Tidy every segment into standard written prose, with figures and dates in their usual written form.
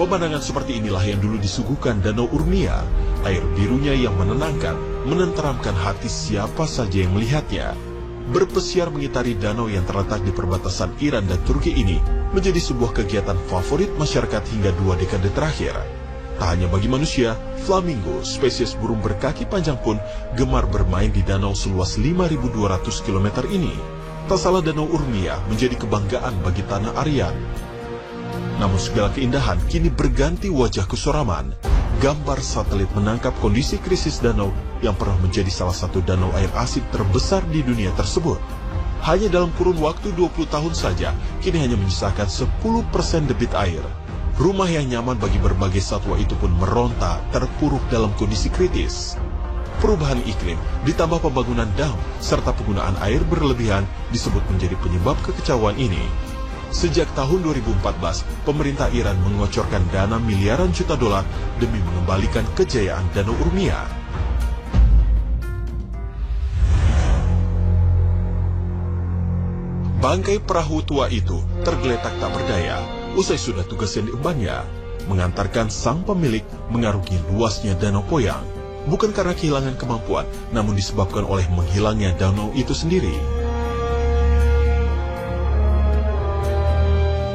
Pemandangan seperti inilah yang dulu disuguhkan Danau Urmia. Air birunya yang menenangkan, menenteramkan hati siapa saja yang melihatnya. Berpesiar mengitari danau yang terletak di perbatasan Iran dan Turki ini menjadi sebuah kegiatan favorit masyarakat hingga 2 dekade terakhir. Tak hanya bagi manusia, flamingo, spesies burung berkaki panjang pun gemar bermain di danau seluas 5.200 km ini. Tak salah Danau Urmia menjadi kebanggaan bagi tanah Aryan. Namun segala keindahan kini berganti wajah kesuraman. Gambar satelit menangkap kondisi krisis danau yang pernah menjadi salah satu danau air asin terbesar di dunia tersebut. Hanya dalam kurun waktu 20 tahun saja, kini hanya menyisakan 10% debit air. Rumah yang nyaman bagi berbagai satwa itu pun meronta, terpuruk dalam kondisi kritis. Perubahan iklim, ditambah pembangunan dam, serta penggunaan air berlebihan disebut menjadi penyebab kekecauan ini. Sejak tahun 2014, pemerintah Iran mengocorkan dana miliaran juta dolar demi mengembalikan kejayaan Danau Urmia. Bangkai perahu tua itu tergeletak tak berdaya, usai sudah tugas yang diembannya, mengantarkan sang pemilik mengarungi luasnya Danau Poyang, bukan karena kehilangan kemampuan, namun disebabkan oleh menghilangnya danau itu sendiri.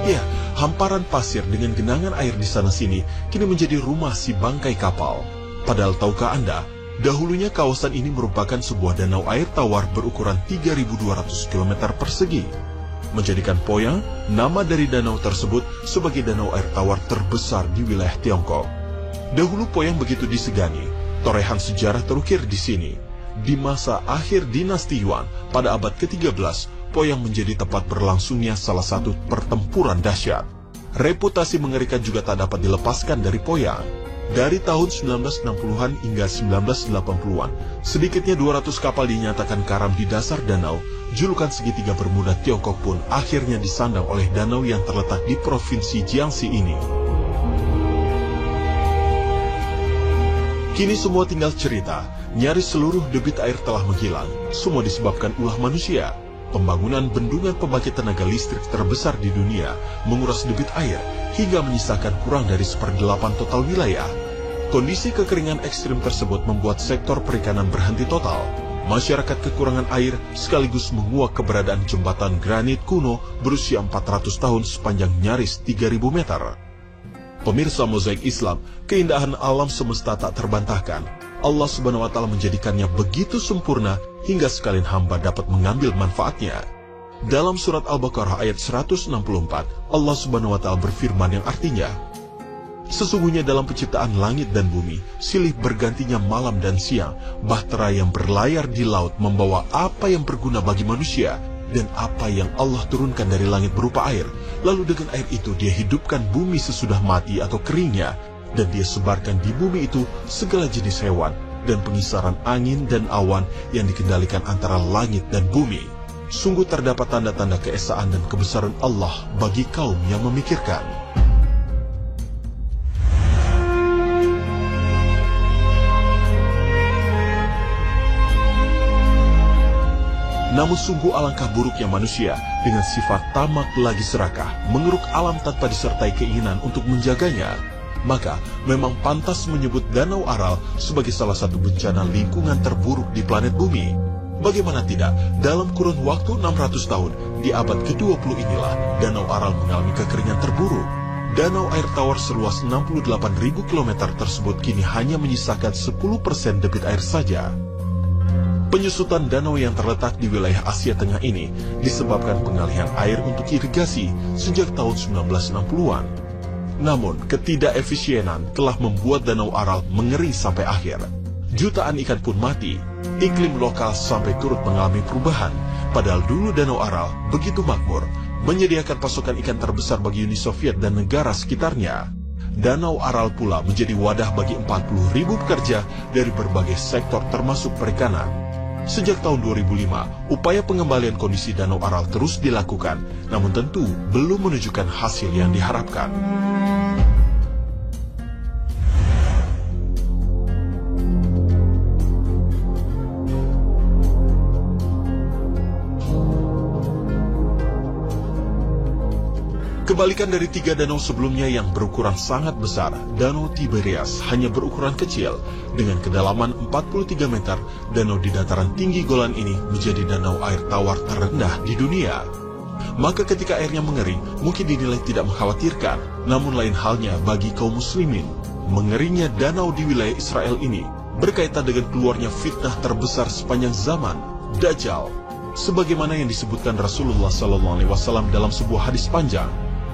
Ya, hamparan pasir dengan genangan air di sana-sini kini menjadi rumah si bangkai kapal. Padahal tahukah Anda, dahulunya kawasan ini merupakan sebuah danau air tawar berukuran 3.200 km persegi. Menjadikan Poyang nama dari danau tersebut sebagai danau air tawar terbesar di wilayah Tiongkok. Dahulu Poyang begitu disegani, torehan sejarah terukir di sini. Di masa akhir dinasti Yuan pada abad ke-13, Poyang menjadi tempat berlangsungnya salah satu pertempuran dahsyat. Reputasi mengerikan juga tak dapat dilepaskan dari Poyang. Dari tahun 1960-an hingga 1980-an, sedikitnya 200 kapal dinyatakan karam di dasar danau. Julukan segitiga Bermuda Tiongkok pun akhirnya disandang oleh danau yang terletak di provinsi Jiangxi ini. Kini semua tinggal cerita, nyaris seluruh debit air telah menghilang. Semua disebabkan ulah manusia. Pembangunan bendungan pembangkit tenaga listrik terbesar di dunia menguras debit air hingga menyisakan kurang dari 1/8 total wilayah. Kondisi kekeringan ekstrim tersebut membuat sektor perikanan berhenti total. Masyarakat kekurangan air sekaligus menguak keberadaan jembatan granit kuno berusia 400 tahun sepanjang nyaris 3.000 meter. Pemirsa Mozaik Islam, keindahan alam semesta tak terbantahkan. Allah Subhanahu wa Ta'ala menjadikannya begitu sempurna hingga sekalian hamba dapat mengambil manfaatnya. Dalam surat Al-Baqarah ayat 164, Allah Subhanahu wa Ta'ala berfirman yang artinya, sesungguhnya dalam penciptaan langit dan bumi, silih bergantinya malam dan siang, bahtera yang berlayar di laut membawa apa yang berguna bagi manusia, dan apa yang Allah turunkan dari langit berupa air. Lalu dengan air itu dia hidupkan bumi sesudah mati atau keringnya, dan dia sebarkan di bumi itu segala jenis hewan, dan pengisaran angin dan awan yang dikendalikan antara langit dan bumi. Sungguh terdapat tanda-tanda keesaan dan kebesaran Allah bagi kaum yang memikirkan. Namun sungguh alangkah buruknya manusia dengan sifat tamak lagi serakah, mengeruk alam tanpa disertai keinginan untuk menjaganya. Maka memang pantas menyebut Danau Aral sebagai salah satu bencana lingkungan terburuk di planet bumi. Bagaimana tidak, dalam kurun waktu 600 tahun, di abad ke-20 inilah Danau Aral mengalami kekeringan terburuk. Danau air tawar seluas 68.000 km tersebut kini hanya menyisakan 10% debit air saja. Penyusutan danau yang terletak di wilayah Asia Tengah ini disebabkan pengalihan air untuk irigasi sejak tahun 1960-an. Namun, ketidakefisienan telah membuat Danau Aral mengering sampai akhir. Jutaan ikan pun mati. Iklim lokal sampai turut mengalami perubahan. Padahal dulu Danau Aral begitu makmur, menyediakan pasokan ikan terbesar bagi Uni Soviet dan negara sekitarnya. Danau Aral pula menjadi wadah bagi 40.000 pekerja dari berbagai sektor termasuk perikanan. Sejak tahun 2005, upaya pengembalian kondisi Danau Aral terus dilakukan, namun tentu belum menunjukkan hasil yang diharapkan. Kebalikan dari 3 danau sebelumnya yang berukuran sangat besar, Danau Tiberias hanya berukuran kecil. Dengan kedalaman 43 meter, danau di dataran tinggi Golan ini menjadi danau air tawar terendah di dunia. Maka ketika airnya mengering, mungkin dinilai tidak mengkhawatirkan, namun lain halnya bagi kaum muslimin. Mengeringnya danau di wilayah Israel ini berkaitan dengan keluarnya fitnah terbesar sepanjang zaman, Dajjal. Sebagaimana yang disebutkan Rasulullah SAW dalam sebuah hadis panjang.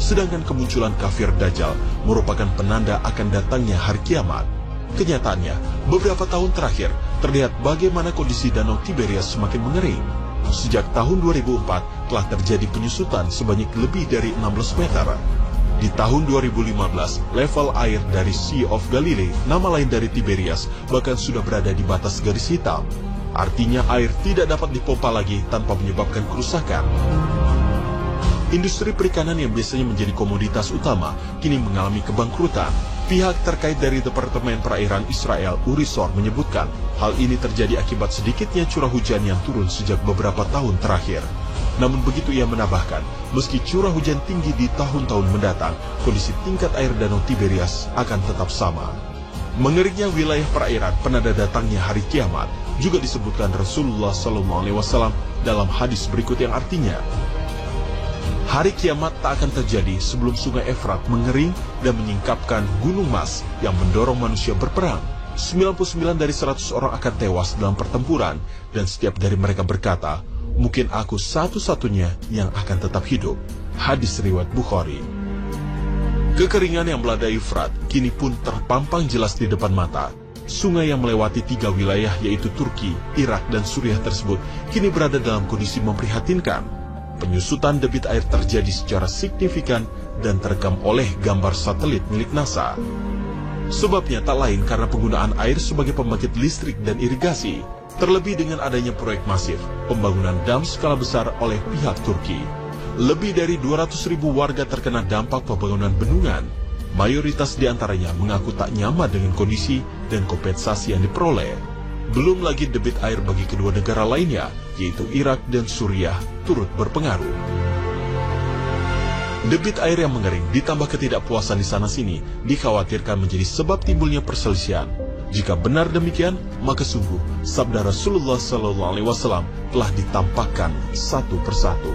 Sedangkan kemunculan kafir Dajjal merupakan penanda akan datangnya hari kiamat. Kenyataannya, beberapa tahun terakhir terlihat bagaimana kondisi Danau Tiberias semakin mengering. Sejak tahun 2004 telah terjadi penyusutan sebanyak lebih dari 16 meter. Di tahun 2015, level air dari Sea of Galilee, nama lain dari Tiberias, bahkan sudah berada di batas garis hitam. Artinya air tidak dapat dipompa lagi tanpa menyebabkan kerusakan. Industri perikanan yang biasanya menjadi komoditas utama kini mengalami kebangkrutan. Pihak terkait dari Departemen Perairan Israel, Urisor, menyebutkan hal ini terjadi akibat sedikitnya curah hujan yang turun sejak beberapa tahun terakhir. Namun begitu ia menambahkan, meski curah hujan tinggi di tahun-tahun mendatang, kondisi tingkat air Danau Tiberias akan tetap sama. Mengeringnya wilayah perairan penanda datangnya hari kiamat juga disebutkan Rasulullah SAW dalam hadis berikut yang artinya, hari kiamat tak akan terjadi sebelum sungai Efrat mengering dan menyingkapkan gunung Mas yang mendorong manusia berperang. 99 dari 100 orang akan tewas dalam pertempuran, dan setiap dari mereka berkata, mungkin aku satu-satunya yang akan tetap hidup. Hadis riwayat Bukhari. Kekeringan yang melanda Efrat kini pun terpampang jelas di depan mata. Sungai yang melewati 3 wilayah yaitu Turki, Irak, dan Suriah tersebut kini berada dalam kondisi memprihatinkan. Penyusutan debit air terjadi secara signifikan dan terekam oleh gambar satelit milik NASA. Sebabnya tak lain karena penggunaan air sebagai pembangkit listrik dan irigasi, terlebih dengan adanya proyek masif, pembangunan dam skala besar oleh pihak Turki. Lebih dari 200.000 warga terkena dampak pembangunan bendungan. Mayoritas di antaranya mengaku tak nyaman dengan kondisi dan kompensasi yang diperoleh. Belum lagi debit air bagi kedua negara lainnya, yaitu Irak dan Suriah, turut berpengaruh. Debit air yang mengering ditambah ketidakpuasan di sana-sini dikhawatirkan menjadi sebab timbulnya perselisihan. Jika benar demikian, maka sungguh sabda Rasulullah SAW telah ditampakkan satu persatu.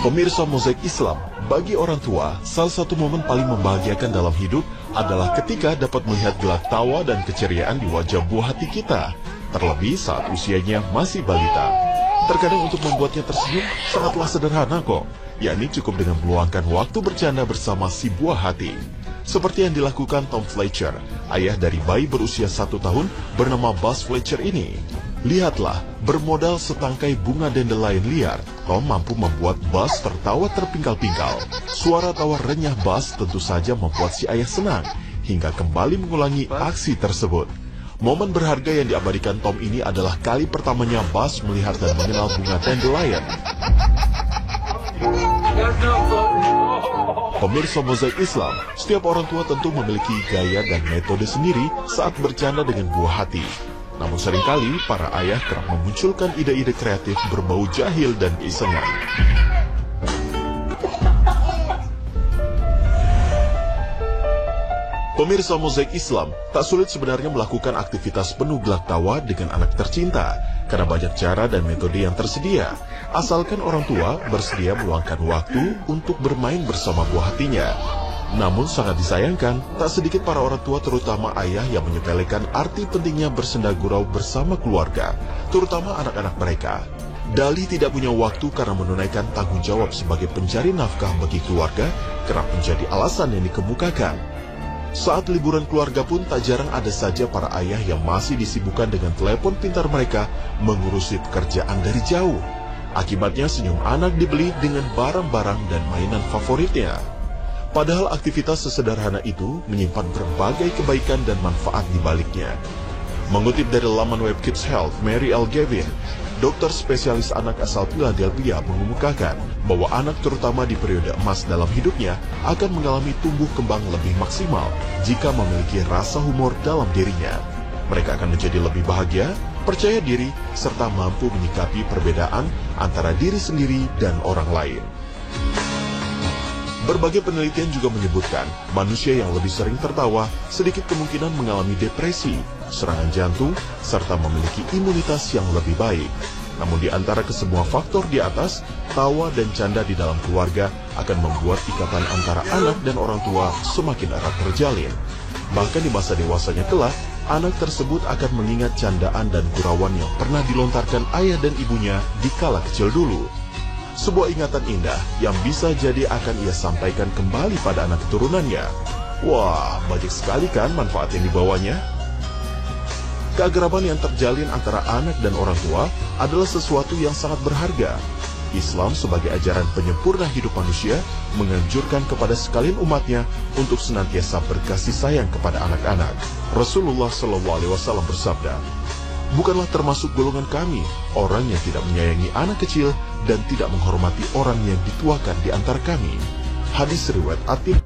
Pemirsa Mozaik Islam, bagi orang tua, salah satu momen paling membahagiakan dalam hidup adalah ketika dapat melihat gelak tawa dan keceriaan di wajah buah hati kita, terlebih saat usianya masih balita. Terkadang untuk membuatnya tersenyum sangatlah sederhana kok, yakni cukup dengan meluangkan waktu bercanda bersama si buah hati. Seperti yang dilakukan Tom Fletcher, ayah dari bayi berusia 1 tahun bernama Buzz Fletcher ini. Lihatlah, bermodal setangkai bunga dandelion liar, Tom mampu membuat Buzz tertawa terpingkal-pingkal. Suara tawa renyah Buzz tentu saja membuat si ayah senang, hingga kembali mengulangi aksi tersebut. Momen berharga yang diabadikan Tom ini adalah kali pertamanya Buzz melihat dan mengenal bunga dandelion. Pemirsa Mozaik Islam, setiap orang tua tentu memiliki gaya dan metode sendiri saat bercanda dengan buah hati. Namun seringkali para ayah kerap memunculkan ide-ide kreatif berbau jahil dan keisengan. Pemirsa Mozaik Islam, tak sulit sebenarnya melakukan aktivitas penuh gelak tawa dengan anak tercinta, karena banyak cara dan metode yang tersedia, asalkan orang tua bersedia meluangkan waktu untuk bermain bersama buah hatinya. Namun sangat disayangkan, tak sedikit para orang tua terutama ayah yang menyepelekan arti pentingnya bersenda gurau bersama keluarga, terutama anak-anak mereka. Dali tidak punya waktu karena menunaikan tanggung jawab sebagai pencari nafkah bagi keluarga kerap menjadi alasan yang dikemukakan. Saat liburan keluarga pun tak jarang ada saja para ayah yang masih disibukkan dengan telepon pintar mereka mengurusi pekerjaan dari jauh. Akibatnya senyum anak dibeli dengan barang-barang dan mainan favoritnya. Padahal aktivitas sesederhana itu menyimpan berbagai kebaikan dan manfaat di baliknya. Mengutip dari laman web Kids Health, Mary L. Gavin, dokter spesialis anak asal Philadelphia, mengemukakan bahwa anak terutama di periode emas dalam hidupnya akan mengalami tumbuh kembang lebih maksimal jika memiliki rasa humor dalam dirinya. Mereka akan menjadi lebih bahagia, percaya diri, serta mampu menyikapi perbedaan antara diri sendiri dan orang lain. Berbagai penelitian juga menyebutkan, manusia yang lebih sering tertawa sedikit kemungkinan mengalami depresi, serangan jantung, serta memiliki imunitas yang lebih baik. Namun di antara kesemua faktor di atas, tawa dan canda di dalam keluarga akan membuat ikatan antara anak dan orang tua semakin erat terjalin. Bahkan di masa dewasanya kelak, anak tersebut akan mengingat candaan dan gurauan yang pernah dilontarkan ayah dan ibunya di kala kecil dulu. Sebuah ingatan indah yang bisa jadi akan ia sampaikan kembali pada anak keturunannya. Wah, banyak sekali kan manfaat yang dibawanya? Keakraban yang terjalin antara anak dan orang tua adalah sesuatu yang sangat berharga. Islam sebagai ajaran penyempurna hidup manusia menganjurkan kepada sekalian umatnya untuk senantiasa berkasih sayang kepada anak-anak. Rasulullah SAW bersabda, "Bukanlah termasuk golongan kami orang yang tidak menyayangi anak kecil dan tidak menghormati orang yang dituakan di antara kami." Hadis riwayat At-Tirmidzi.